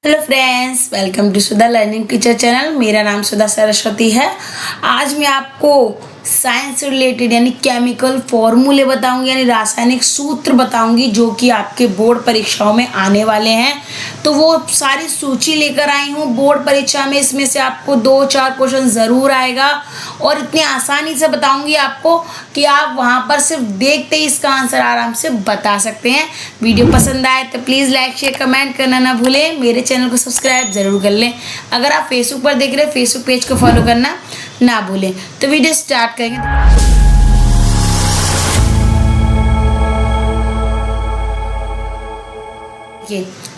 Hello friends, welcome to Sudha learning teacher channel. मेरा नाम सुधा सरस्वती है। आज मैं आपको साइंस से रिलेटेड यानी केमिकल फॉर्मूले बताऊंगी, यानी रासायनिक सूत्र बताऊंगी जो कि आपके बोर्ड परीक्षाओं में आने वाले हैं। तो वो सारी सूची लेकर आई हूँ बोर्ड परीक्षा में। इसमें से आपको 2-4 क्वेश्चन ज़रूर आएगा और इतनी आसानी से बताऊंगी आपको कि आप वहाँ पर सिर्फ देखते ही इसका आंसर आराम से बता सकते हैं। वीडियो पसंद आए तो प्लीज़ लाइक शेयर कमेंट करना ना भूलें। मेरे चैनल को सब्सक्राइब ज़रूर कर लें। अगर आप फेसबुक पर देख रहे हैं, फेसबुक पेज को फॉलो करना ना भूलें। तो वीडियो स्टार्ट करेंगे।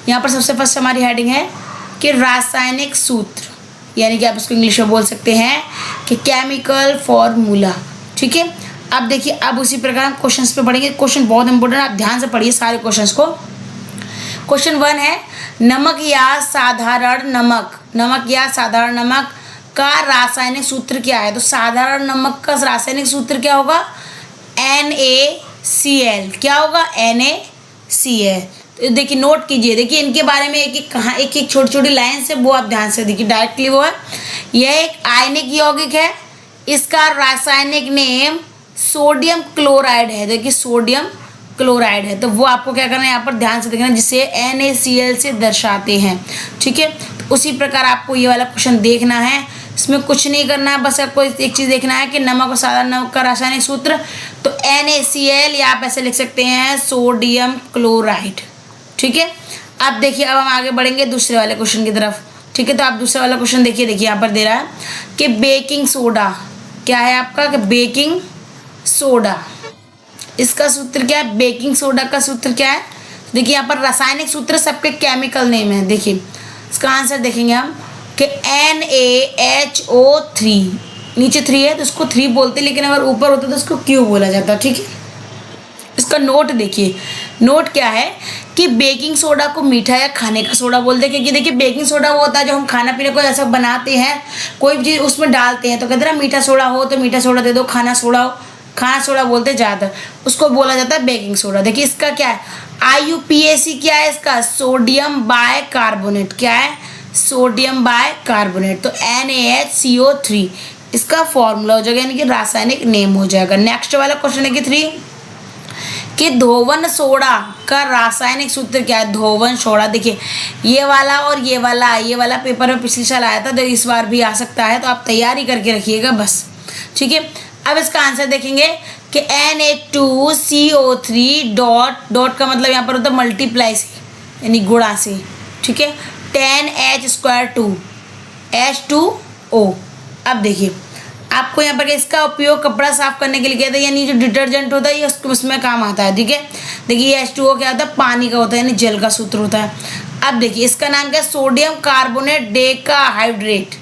यहाँ पर सबसे फर्स्ट हमारी हेडिंग है कि रासायनिक सूत्र, यानी कि आप इसको इंग्लिश में बोल सकते हैं कि केमिकल फॉर्मूला। ठीक है, अब देखिए, अब उसी प्रकार हम क्वेश्चंस पे पढ़ेंगे। क्वेश्चन बहुत इंपॉर्टेंट, आप ध्यान से पढ़िए सारे क्वेश्चंस को। क्वेश्चन 1 है, नमक या साधारण नमक, नमक या साधारण नमक का रासायनिक सूत्र क्या है? तो साधारण नमक का रासायनिक सूत्र क्या होगा? NaCl। क्या होगा? NaCl। तो देखिए, नोट कीजिए। देखिए, इनके बारे में एक एक छोटी छोटी लाइन से वो आप ध्यान से देखिए। डायरेक्टली वो है, यह एक आयनिक यौगिक है। इसका रासायनिक नेम सोडियम क्लोराइड है। देखिए, सोडियम क्लोराइड है। तो वो आपको क्या करना है, यहाँ पर ध्यान से देखना, जिसे NaCl से दर्शाते हैं। ठीक है, तो उसी प्रकार आपको ये वाला क्वेश्चन देखना है। इसमें कुछ नहीं करना है, बस आपको एक चीज़ देखना है कि नमक और साधारण नमक का रासायनिक सूत्र। तो NaCl या आप ऐसे लिख सकते हैं सोडियम क्लोराइड। ठीक है, अब देखिए, अब हम आगे बढ़ेंगे दूसरे वाले क्वेश्चन की तरफ। ठीक है, तो आप दूसरा वाला क्वेश्चन देखिए। यहाँ पर दे रहा है कि बेकिंग सोडा क्या है आपका? कि बेकिंग सोडा, इसका सूत्र क्या है? बेकिंग सोडा का सूत्र क्या है? देखिए, यहाँ पर रासायनिक सूत्र सबके केमिकल नेम है। देखिए, इसका आंसर देखेंगे हम कि NaHO3। नीचे 3 है तो इसको 3 बोलते, लेकिन अगर ऊपर होता तो इसको Q बोला जाता। ठीक है, इसका नोट देखिए। नोट क्या है कि बेकिंग सोडा को मीठा या खाने का सोडा बोलते हैं, क्योंकि देखिए, बेकिंग सोडा वो होता है जो हम खाना पीने को ऐसा बनाते हैं, कोई भी चीज़ उसमें डालते हैं। तो कहते हैं ना, मीठा सोडा हो तो मीठा सोडा दे दो, खाना सोडा हो खाना सोडा बोलते ज़्यादातर, उसको बोला जाता है बेकिंग सोडा। देखिए, इसका क्या है? IUPAC क्या है इसका? Sodium bicarbonate. क्या है? Sodium bicarbonate. तो NaHCO3 इसका फॉर्मूला हो जाएगा, यानी कि रासायनिक नेम हो जाएगा। नेक्स्ट वाला क्वेश्चन है कि 3 कि धोवन सोडा का रासायनिक सूत्र क्या है? धोवन सोडा। देखिए, ये वाला और ये वाला पेपर में पिछले साल आया था, तो इस बार भी आ सकता है, तो आप तैयारी करके रखिएगा बस। ठीक है, अब इसका आंसर देखेंगे कि Na2CO3 डॉट का मतलब यहाँ पर होता है मल्टीप्लाई से, यानी गुणा से। ठीक है, 10H2 H2O। अब देखिए, आपको यहाँ पर इसका उपयोग कपड़ा साफ करने के लिए किया था, यानी जो डिटर्जेंट होता है ये उसमें काम आता है। ठीक है, देखिए, ये H2O क्या होता है? पानी का होता है, यानी जल का सूत्र होता है। अब देखिए, इसका नाम क्या है? Sodium carbonate decahydrate.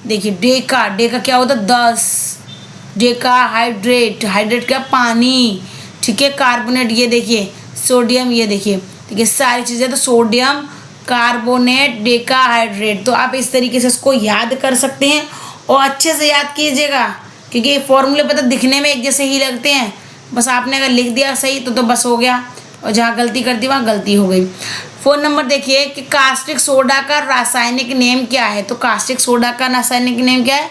देखिए, डेका क्या होता है? 10 डेकाहाइड्रेट, हाइड्रेट क्या? पानी। ठीक है, कार्बोनेट ये देखिए, सोडियम ये देखिए, ठीक है, सारी चीज़ें। तो सोडियम कार्बोनेट डेकाहाइड्रेट। तो आप इस तरीके से इसको याद कर सकते हैं और अच्छे से याद कीजिएगा, क्योंकि ये फॉर्मूले पता दिखने में एक जैसे ही लगते हैं। बस आपने अगर लिख दिया सही तो बस हो गया, और जहाँ गलती कर दी वहाँ गलती हो गई। 4 नंबर देखिए कि कास्टिक सोडा का रासायनिक नेम क्या है? तो कास्टिक सोडा का रासायनिक नेम क्या है?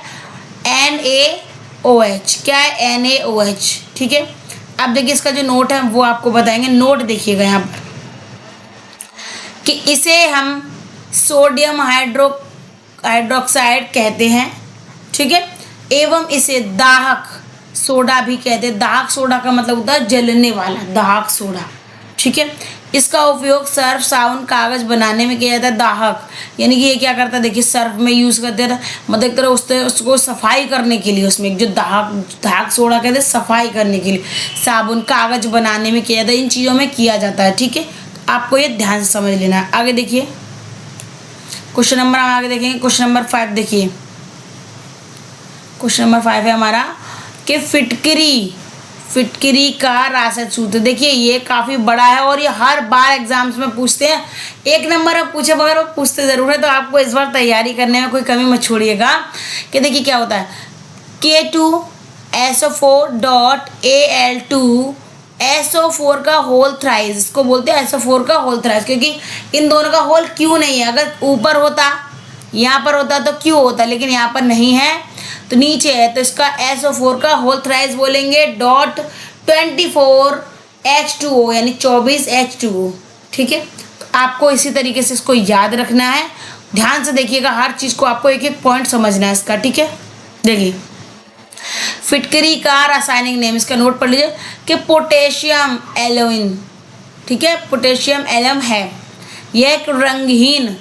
NaOH। क्या है? NaOH। ठीक है, अब देखिए, इसका जो नोट है वो आपको बताएंगे। नोट देखिएगा यहाँ पर कि इसे हम सोडियम हाइड्रोक्साइड कहते हैं। ठीक है, एवं इसे दाहक सोडा भी कहते हैं। दाहक सोडा का मतलब होता है जलने वाला, दाहक सोडा। ठीक है, इसका उपयोग सर्फ, साबुन, कागज बनाने में किया जाता है। दाहक यानी कि ये क्या करता है? देखिए, सर्फ में यूज़ करते हैं, मतलब एक तरह उसको सफाई करने के लिए, उसमें जो दाहक सोडा कहते हैं सफाई करने के लिए, साबुन, कागज बनाने में किया जाता है, इन चीज़ों में किया जाता है। ठीक है, आपको ये ध्यान से समझ लेना है। आगे देखिए, क्वेश्चन नंबर हम आगे देखेंगे। क्वेश्चन नंबर 5 देखिए। क्वेश्चन नंबर 5 है हमारा कि फिटकरी का रासायनिक सूत्र। देखिए, ये काफ़ी बड़ा है और ये हर बार एग्जाम्स में पूछते हैं। 1 नंबर अब पूछे बगैर वो पूछते ज़रूर है, तो आपको इस बार तैयारी करने में कोई कमी मत छोड़िएगा। कि देखिए क्या होता है, K2SO4.Al2 SO4 का होल थ्राइस, इसको बोलते हैं SO4 का होल थ्राइस, क्योंकि इन दोनों का होल क्यों नहीं है। अगर ऊपर होता, यहाँ पर होता तो क्यों होता, लेकिन यहाँ पर नहीं है तो नीचे है, तो इसका SO4 का होल थ्राइस बोलेंगे डॉट 24H2O यानी 24H2O। ठीक है, तो आपको इसी तरीके से इसको याद रखना है। ध्यान से देखिएगा, हर चीज़ को आपको एक एक पॉइंट समझना है इसका। ठीक है, देखिए फिटकरी का रासायनिक नेम, इसका नोट पढ़ लीजिए कि पोटेशियम एलोइन। ठीक है, पोटेशियम एलम है, यह एक रंगहीन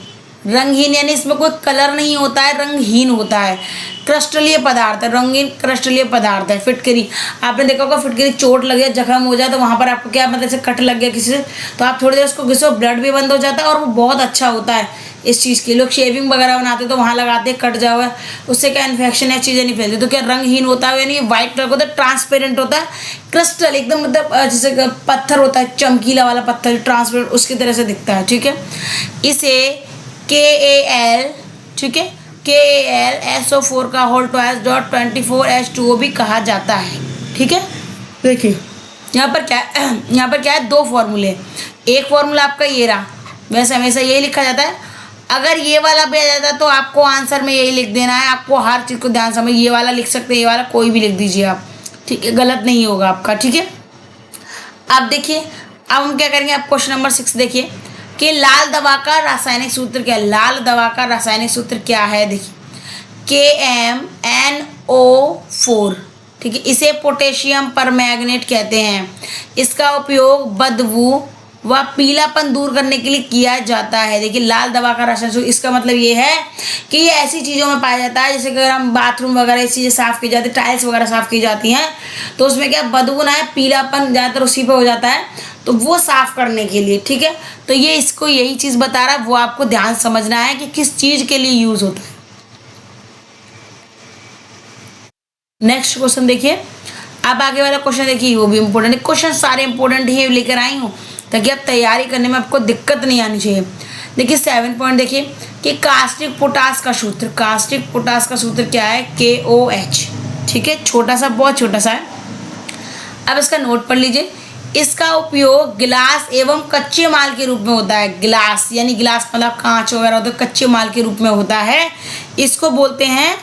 यानी इसमें कोई कलर नहीं होता है, रंगहीन होता है, क्रिस्टलीय पदार्थ है, रंगीन क्रिस्टलीय पदार्थ है फिटकरी। आपने देखा होगा फिटकरी चोट लग जाए, जख्म हो जाए तो वहाँ पर आपको क्या मतलब जैसे कट लग गया किसी से, तो आप थोड़ी देर उसको घिसो, ब्लड भी बंद हो जाता है और वो बहुत अच्छा होता है इस चीज़ के। लोग शेविंग वगैरह बनाते तो वहाँ लगाते, कट जाओ है, उससे क्या इन्फेक्शन या चीज़ें नहीं फैलती। तो क्या रंगहीन होता है, यानी व्हाइट कलर का होता है, ट्रांसपेरेंट होता है, क्रिस्टल एकदम मतलब जैसे पत्थर होता है, चमकीला वाला पत्थर ट्रांसपेरेंट उसकी तरह से दिखता है। ठीक है, इसे KAL, ठीक है, KAL SO4 का होल ट्वाइस डॉट 24H2O भी कहा जाता है। ठीक है, देखिए यहाँ पर क्या है, दो फॉर्मूले। एक फॉर्मूला आपका ये रहा, वैसे हमेशा यही लिखा जाता है। अगर ये वाला भी आ जाता तो आपको आंसर में यही लिख देना है, आपको हर चीज़ को ध्यान समझ, ये वाला लिख सकते हैं, ये वाला कोई भी लिख दीजिए आप। ठीक है, गलत नहीं होगा आपका। ठीक है, अब देखिए, अब हम क्या करेंगे, आप क्वेश्चन नंबर 6 देखिए कि लाल दवा का रासायनिक सूत्र क्या है। लाल दवा का रासायनिक सूत्र क्या है, देखिए KMNO4। ठीक है, इसे पोटेशियम परमैंगनेट कहते हैं। इसका उपयोग बदबू व पीलापन दूर करने के लिए किया जाता है। देखिए लाल दवा का रासायनिक सूत्र, इसका मतलब ये है कि ये ऐसी चीज़ों में पाया जाता है, जैसे कि अगर हम बाथरूम वगैरह ऐसी चीज़ें साफ़ की जाती है, टाइल्स वगैरह साफ़ की जाती हैं, तो उसमें क्या बदबू ना है, पीलापन ज़्यादातर उसी पे हो जाता है, तो वो साफ़ करने के लिए। ठीक है, तो ये इसको यही चीज़ बता रहा है, वो आपको ध्यान समझना है कि किस चीज़ के लिए यूज़ होता है। नेक्स्ट क्वेश्चन देखिए, अब आगे वाला क्वेश्चन देखिए, वो भी इम्पोर्टेंट है। क्वेश्चन सारे इम्पोर्टेंट ही लेकर आई हूँ ताकि आप तैयारी करने में आपको दिक्कत नहीं आनी चाहिए। देखिए 7 पॉइंट देखिए कि कास्टिक पोटास का सूत्र, कास्टिक पोटास का सूत्र क्या है, KOH। ठीक है, छोटा सा, बहुत छोटा सा है। अब इसका नोट पढ़ लीजिए। इसका उपयोग गिलास एवं कच्चे माल के रूप में होता है। गिलास यानी गिलास मतलब कांच वगैरह होता है, कच्चे माल के रूप में होता है। इसको बोलते हैं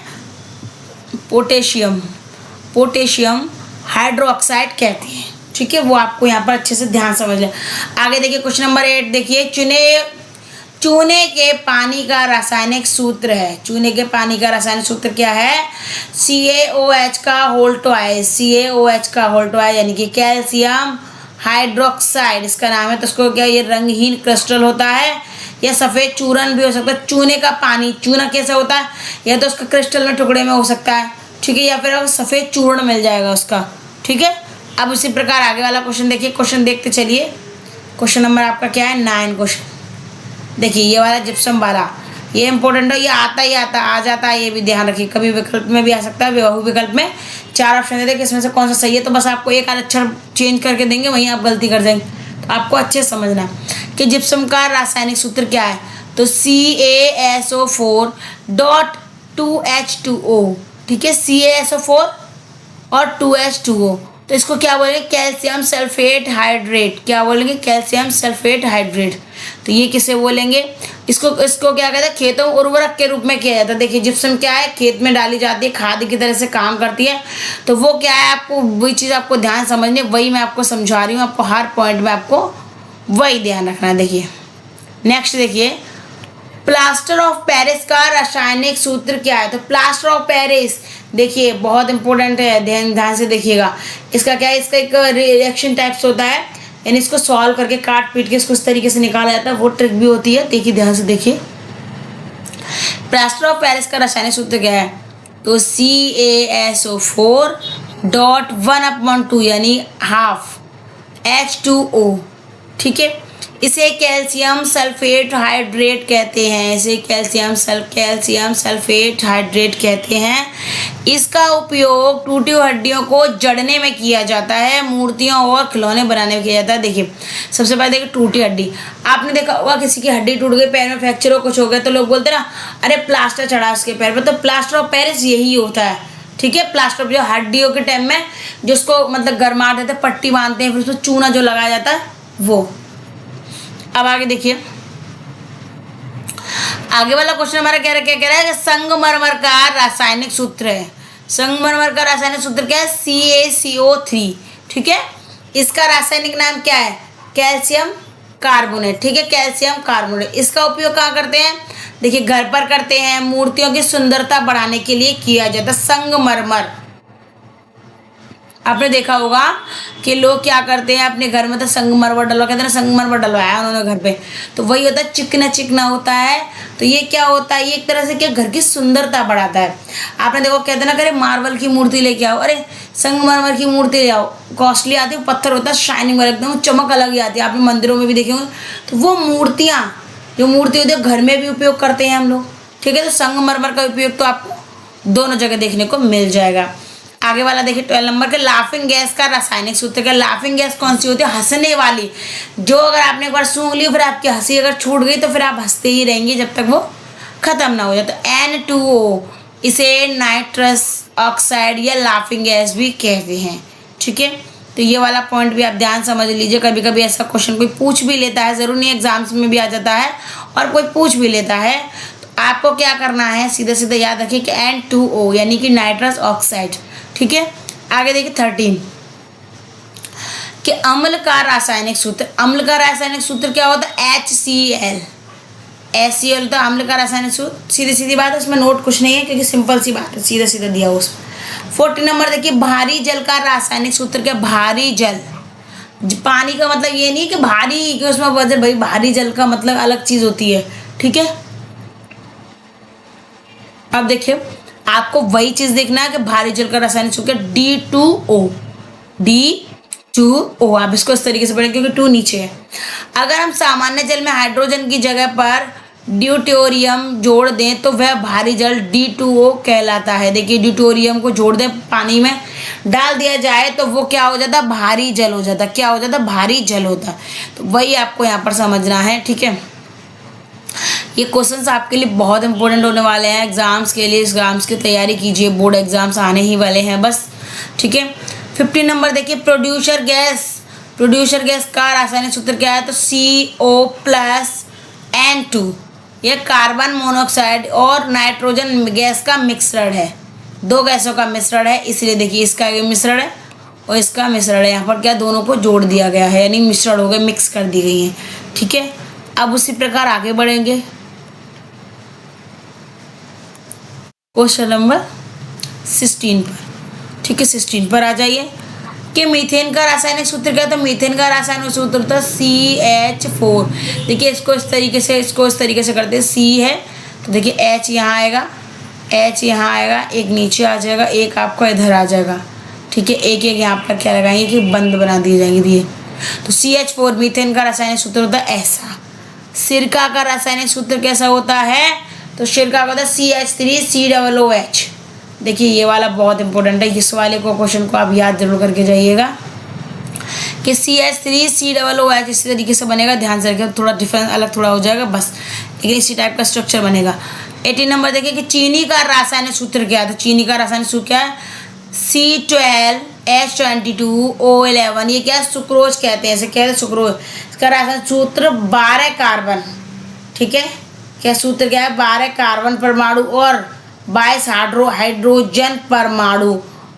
पोटेशियम हाइड्रोक्साइड कहते हैं। ठीक है, वो आपको यहाँ पर अच्छे से ध्यान समझ लें। आगे देखिए क्वेश्चन नंबर 8 देखिए, चूने के पानी का रासायनिक सूत्र है। चूने के पानी का रासायनिक सूत्र क्या है, CaOH का होल ट्वाइस, CaOH का होल ट्वाइस यानी कि कैल्शियम हाइड्रोक्साइड इसका नाम है। तो उसको क्या, ये रंगहीन क्रिस्टल होता है या सफ़ेद चूरन भी हो सकता है। चूने का पानी, चूना कैसा होता है, या तो उसका क्रिस्टल में टुकड़े में हो सकता है, ठीक है, या फिर सफ़ेद चूर्ण मिल जाएगा उसका। ठीक है, अब उसी प्रकार आगे वाला क्वेश्चन देखिए, क्वेश्चन देखते चलिए। क्वेश्चन नंबर आपका क्या है, 9 क्वेश्चन देखिए, ये वाला जिप्सम वाला, ये इंपॉर्टेंट है, ये आता ही आ जाता है, ये भी ध्यान रखिए। कभी विकल्प में भी आ सकता है, बहु विकल्प में 4 ऑप्शन देते हैं, इसमें से कौन सा सही है, तो बस आपको एक आध अक्षर चेंज करके देंगे, वहीं आप गलती कर जाएंगे। तो आपको अच्छे से समझना है कि जिप्सम का रासायनिक सूत्र क्या है, तो CaSO4 डॉट 2H2O। ठीक है, CaSO4 और 2H2O, तो इसको क्या बोलेंगे, कैल्शियम सल्फेट हाइड्रेट। क्या बोलेंगे, कैल्शियम सल्फेट हाइड्रेट। तो ये किसे बोलेंगे, इसको क्या कहते हैं, खेतों उर्वरक के रूप में किया जाता है। देखिए जिप्सम क्या है, खेत में डाली जाती है, खाद की तरह से काम करती है। तो वो क्या है, आपको वही चीज़ आपको ध्यान समझनी, वही मैं आपको समझा रही हूँ, आपको हर पॉइंट में आपको वही ध्यान रखना है। देखिए नेक्स्ट देखिए, प्लास्टर ऑफ पेरिस का रासायनिक सूत्र क्या है। तो प्लास्टर ऑफ पेरिस देखिए बहुत इंपॉर्टेंट है, ध्यान से देखिएगा। इसका क्या है, इसका एक रिएक्शन टाइप्स होता है, यानी इसको सॉल्व करके काट पीट के इसको इस तरीके से निकाला जाता है, वो ट्रिक भी होती है। देखिए ध्यान से देखिए, प्लास्टर ऑफ पेरिस का रासायनिक सूत्र क्या है, तो CaSO4 डॉट 1/2 यानी हाफ H2O। ठीक है, इसे कैल्शियम सल्फेट हाइड्रेट कहते हैं, इसे कैल्शियम सल्फेट हाइड्रेट कहते हैं। इसका उपयोग टूटी हड्डियों को जड़ने में किया जाता है, मूर्तियों और खिलौने बनाने में किया जाता है। देखिए सबसे पहले देखिए टूटी हड्डी, आपने देखा होगा किसी की हड्डी टूट गई, पैर में फ्रैक्चर हो, कुछ हो गया, तो लोग बोलते हैं ना, अरे प्लास्टर चढ़ा उसके पैर पर, तो प्लास्टर ऑफ पेरिस यही होता है। ठीक है। प्लास्टर जो हड्डियों के टाइम में जिसको मतलब गरमा देते हैं, पट्टी बांधते हैं, फिर उसमें चूना जो लगाया जाता है वो। अब आगे देखिए, आगे वाला क्वेश्चन हमारा क्या कह रहा है कि संगमरमर का रासायनिक सूत्र है। संगमरमर का रासायनिक सूत्र क्या है? CaCO3। ठीक है। इसका रासायनिक नाम क्या है? Calcium carbonate. ठीक है, कैल्शियम कार्बोनेट। इसका उपयोग कहाँ करते हैं? देखिए घर पर करते हैं, मूर्तियों की सुंदरता बढ़ाने के लिए किया जाता है। संगमरमर आपने देखा होगा कि लोग क्या करते हैं अपने घर में, तो संगमरमर डलवा, कहते हैं संगमरमर डलवाया उन्होंने घर पे, तो वही होता है, चिकना चिकना होता है। तो ये क्या होता है? ये एक तरह से क्या घर की सुंदरता बढ़ाता है। आपने देखो कहते हैं ना, अरे मार्बल की मूर्ति लेके आओ, अरे संगमरमर की मूर्ति ले आओ, कॉस्टली आती है, पत्थर होता है शाइनिंग वाला, एकदम चमक अलग ही आती है। आपने मंदिरों में भी देखे होंगे। तो वो मूर्तियाँ जो मूर्ति होती है घर में भी उपयोग करते हैं हम लोग। ठीक है, तो संगमरमर का उपयोग तो आपको दोनों जगह देखने को मिल जाएगा। आगे वाला देखिए 12 नंबर के लाफिंग गैस का रासायनिक सूत्र क्या? लाफिंग गैस कौन सी होती है? हंसने वाली, जो अगर आपने एक बार सूंघ ली फिर आपकी हंसी अगर छूट गई तो फिर आप हंसते ही रहेंगे जब तक वो खत्म ना हो जाए। तो N2O, इसे नाइट्रस ऑक्साइड या लाफिंग गैस भी कहते हैं। ठीक है, तो ये वाला पॉइंट भी आप ध्यान समझ लीजिए। कभी कभी ऐसा क्वेश्चन कोई पूछ भी लेता है, जरूर नहीं एग्जाम्स में भी आ जाता है और कोई पूछ भी लेता है। तो आपको क्या करना है, सीधे सीधे याद रखिए कि N2O यानी कि नाइट्रस ऑक्साइड। ठीक है, आगे देखिए 13 कि अम्ल का रासायनिक सूत्र। अम्ल का रासायनिक सूत्र क्या होता है? HCl। HCl तो अम्ल का रासायनिक सूत्र, सीधी सीधी बात है, इसमें नोट कुछ नहीं है क्योंकि सिंपल सी बात है, सीधा सीधा दिया उसमें। 14 नंबर देखिए, भारी जल का रासायनिक सूत्र क्या? भारी जल। पानी का मतलब ये नहीं कि भारी कि उसमें वजन, भाई भारी जल का मतलब अलग चीज होती है। ठीक है, अब देखिए आपको वही चीज देखना है कि भारी जल का रासायनिक सूत्र D2O। D2O आप इसको इस तरीके से पढ़ें क्योंकि 2 नीचे है। अगर हम सामान्य जल में हाइड्रोजन की जगह पर ड्यूटेरियम जोड़ दें तो वह भारी जल D2O कहलाता है। देखिए ड्यूटेरियम को जोड़ दें, पानी में डाल दिया जाए तो वो क्या हो जाता? भारी जल हो जाता। क्या हो जाता? भारी जल होता। तो वही आपको यहाँ पर समझना है। ठीक है, ये क्वेश्चंस आपके लिए बहुत इंपॉर्टेंट होने वाले हैं एग्जाम्स के लिए। एग्जाम्स की तैयारी कीजिए, बोर्ड एग्जाम्स आने ही वाले हैं बस। ठीक है, 15 नंबर देखिए, प्रोड्यूसर गैस। प्रोड्यूसर गैस का रासायनिक सूत्र क्या है? तो CO+N2। यह कार्बन मोनोऑक्साइड और नाइट्रोजन गैस का मिश्रण है, 2 गैसों का मिश्रण है, इसलिए देखिए इसका ये मिश्रण है और इसका मिश्रण है। यहाँ पर क्या दोनों को जोड़ दिया गया है, यानी मिश्रण हो गए, मिक्स कर दी गई है। ठीक है, अब उसी प्रकार आगे बढ़ेंगे क्वेश्चन नंबर 16 पर। ठीक है, 16 पर आ जाइए कि मीथेन का रासायनिक सूत्र क्या? तो मीथेन का रासायनिक सूत्र था CH4। देखिए इसको इस तरीके से करते हैं। C है तो देखिए H यहाँ आएगा, H यहाँ आएगा, एक नीचे आ जाएगा, एक आपको इधर आ जाएगा। ठीक है, एक एक यहाँ पर क्या लगाएंगे कि बंद बना दिए जाएंगे ये। तो CH4 मीथेन का रासायनिक सूत्र होता है ऐसा। सिरका का रासायनिक सूत्र कैसा होता है? तो सिरका का होता है CH3COOH। देखिए ये वाला बहुत इंपॉर्टेंट है, इस वाले को क्वेश्चन को आप याद जरूर करके जाइएगा कि CH3COOH इसी तरीके से बनेगा। ध्यान से रखिए, थोड़ा डिफरेंस अलग थोड़ा हो जाएगा बस, लेकिन इसी टाइप का स्ट्रक्चर बनेगा। 18 नंबर देखिए कि चीनी का रासायनिक सूत्र क्या है? तो चीनी का रासायनिक सूत्र क्या है? C12H22O11। ये क्या है? सुक्रोज कहते हैं, ऐसे कहते हैं सुक्रोज। इसका रासायनिक सूत्र 12 कार्बन। ठीक है, क्या सूत्र क्या है? 12 कार्बन परमाणु और 22 हाइड्रोजन परमाणु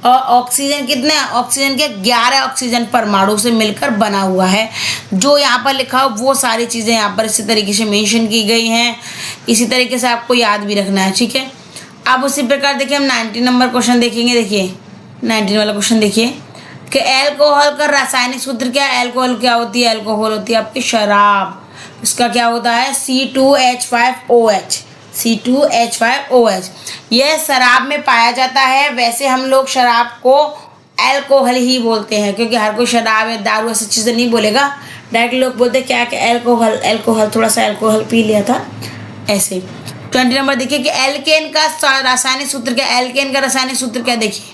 और ऑक्सीजन कितने? ऑक्सीजन के 11 ऑक्सीजन परमाणु से मिलकर बना हुआ है। जो यहाँ पर लिखा हो वो सारी चीज़ें यहाँ पर इसी तरीके से मेंशन की गई हैं, इसी तरीके से आपको याद भी रखना है। ठीक है, अब उसी प्रकार देखिए हम 19 नंबर क्वेश्चन देखेंगे। देखिए 19 वाला क्वेश्चन देखिए कि एल्कोहल का रासायनिक सूत्र क्या है? एल्कोहल क्या होती है? एल्कोहल होती है आपकी शराब। इसका क्या होता है? C2H5OH। C2H5OH यह शराब में पाया जाता है। वैसे हम लोग शराब को एल्कोहल ही बोलते हैं क्योंकि हर कोई शराब या दारू ऐसी चीज़ें नहीं बोलेगा। डायरेक्ट लोग बोलते क्या कि एल्कोहल थोड़ा सा एल्कोहल पी लिया था ऐसे। 20 नंबर देखिए कि एल्केन का रासायनिक सूत्र क्या? एल्केन का रासायनिक सूत्र क्या? देखिए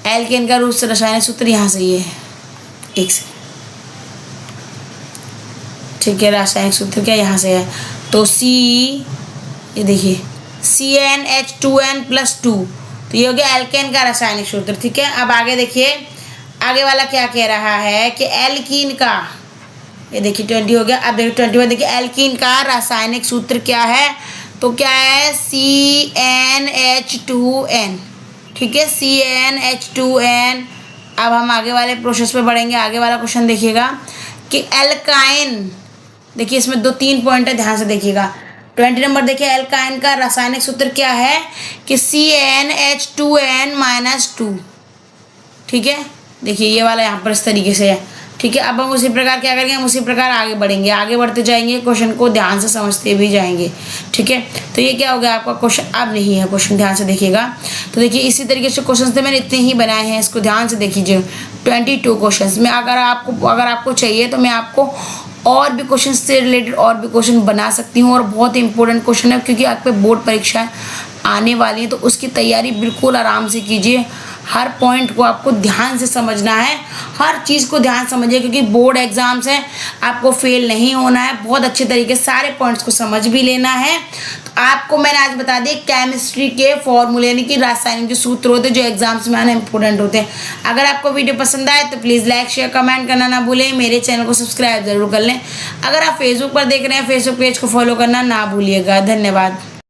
एल्केन का रासायनिक सूत्र यहाँ से ये है, एक से। ठीक है, रासायनिक सूत्र क्या यहाँ से है? तो ये देखिए CnH2n+2 तो ये हो गया एल्केन का रासायनिक सूत्र। ठीक है, अब आगे देखिए, आगे वाला क्या कह रहा है कि एल्कीन का, ये देखिए 20 हो गया। अब देखिए 21 देखिए, एल्कीन का रासायनिक सूत्र क्या है, तो क्या है CnH2n। ठीक है, CnH2n। अब हम आगे वाले प्रोसेस पे बढ़ेंगे। आगे वाला क्वेश्चन देखिएगा कि एल्काइन, देखिए इसमें 2-3 पॉइंट है, ध्यान से देखिएगा। 20 नंबर देखिए, एल्काइन का रासायनिक सूत्र क्या है कि CnH2n-2। ठीक है, देखिए ये वाला यहाँ पर इस तरीके से है। ठीक है, अब हम उसी प्रकार क्या करेंगे, हम उसी प्रकार आगे बढ़ेंगे, आगे बढ़ते जाएंगे, क्वेश्चन को ध्यान से समझते भी जाएंगे। ठीक है, तो ये क्या हो गया आपका क्वेश्चन, अब नहीं है क्वेश्चन, ध्यान से देखिएगा। तो देखिए इसी तरीके से क्वेश्चन थे, मैंने इतने ही बनाए हैं, इसको ध्यान से देखिए। 22 क्वेश्चन में अगर आपको चाहिए तो मैं आपको और भी क्वेश्चन से रिलेटेड और भी क्वेश्चन बना सकती हूँ, और बहुत ही इंपॉर्टेंट क्वेश्चन है, क्योंकि आपके बोर्ड परीक्षाएं आने वाली है, तो उसकी तैयारी बिल्कुल आराम से कीजिए। हर पॉइंट को आपको ध्यान से समझना है, हर चीज़ को ध्यान समझिए, क्योंकि बोर्ड एग्जाम्स हैं, आपको फेल नहीं होना है। बहुत अच्छे तरीके से सारे पॉइंट्स को समझ भी लेना है। तो आपको मैंने आज बता दिया केमिस्ट्री के फॉर्मूले, यानी कि रासायनिक जो सूत्र होते हैं जो एग्जाम्स में आना इंपॉर्टेंट होते हैं। अगर आपको वीडियो पसंद आए तो प्लीज़ लाइक शेयर कमेंट करना ना भूलें, मेरे चैनल को सब्सक्राइब जरूर कर लें। अगर आप फेसबुक पर देख रहे हैं, फेसबुक पेज को फॉलो करना ना भूलिएगा। धन्यवाद।